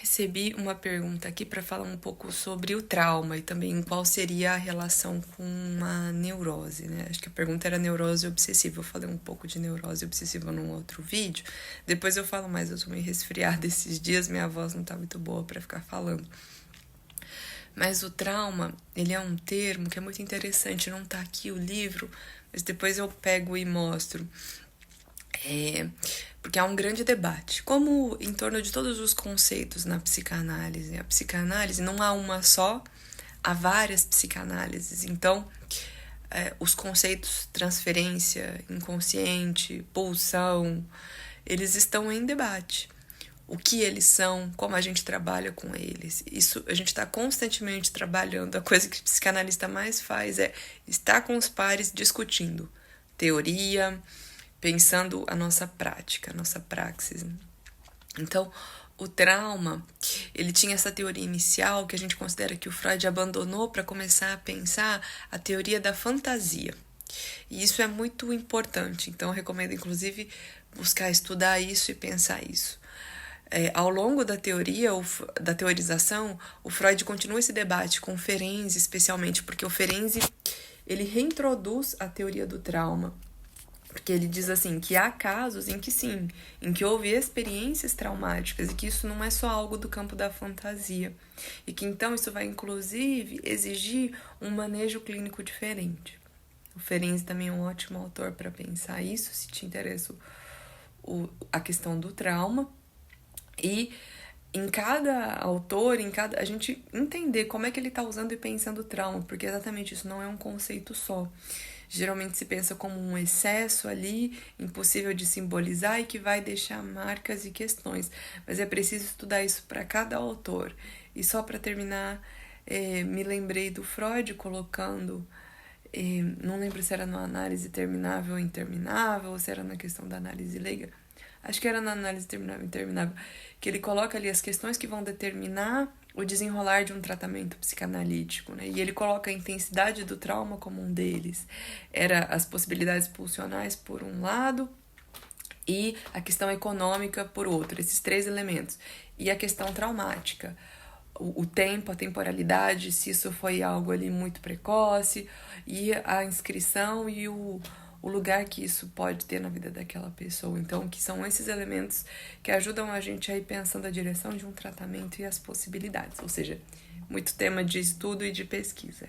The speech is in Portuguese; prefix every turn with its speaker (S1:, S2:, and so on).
S1: Recebi uma pergunta aqui para falar um pouco sobre o trauma e também qual seria a relação com uma neurose, né? Acho que a pergunta era neurose obsessiva. Eu falei um pouco de neurose obsessiva num outro vídeo. Depois eu falo mais, eu tô meio resfriada esses dias, minha voz não tá muito boa para ficar falando. Mas o trauma, ele é um termo que é muito interessante, não tá aqui o livro, mas depois eu pego e mostro. Porque há um grande debate, como em torno de todos os conceitos na psicanálise. A psicanálise não há uma só, há várias psicanálises. Então, os conceitos transferência, inconsciente, pulsão, eles estão em debate. O que eles são, como a gente trabalha com eles. Isso a gente está constantemente trabalhando. A coisa que o psicanalista mais faz é estar com os pares discutindo teoria, pensando a nossa prática, a nossa praxis. Então, o trauma, ele tinha essa teoria inicial que a gente considera que o Freud abandonou para começar a pensar a teoria da fantasia. E isso é muito importante, então eu recomendo inclusive buscar estudar isso e pensar isso. Ao longo da teoria, da teorização, o Freud continua esse debate com o Ferenczi, especialmente, porque o Ferenczi, ele reintroduz a teoria do trauma. Porque ele diz assim, que há casos em que sim, em que houve experiências traumáticas e que isso não é só algo do campo da fantasia. E que então isso vai inclusive exigir um manejo clínico diferente. O Ferenczi também é um ótimo autor para pensar isso, se te interessa a questão do trauma. E em cada autor, a gente entender como é que ele está usando e pensando o trauma, porque exatamente isso não é um conceito só. Geralmente se pensa como um excesso ali, impossível de simbolizar e que vai deixar marcas e questões. Mas é preciso estudar isso para cada autor. E só para terminar, me lembrei do Freud colocando, não lembro se era na análise terminável ou interminável, ou se era na questão da análise leiga. Acho que era na análise terminável e interminável, que ele coloca ali as questões que vão determinar o desenrolar de um tratamento psicanalítico, né? E ele coloca a intensidade do trauma como um deles. Era as possibilidades pulsionais por um lado e a questão econômica por outro, esses três elementos. E a questão traumática, o tempo, a temporalidade, se isso foi algo ali muito precoce, e a inscrição e o lugar que isso pode ter na vida daquela pessoa. Então, que são esses elementos que ajudam a gente a ir pensando a direção de um tratamento e as possibilidades. Ou seja, muito tema de estudo e de pesquisa.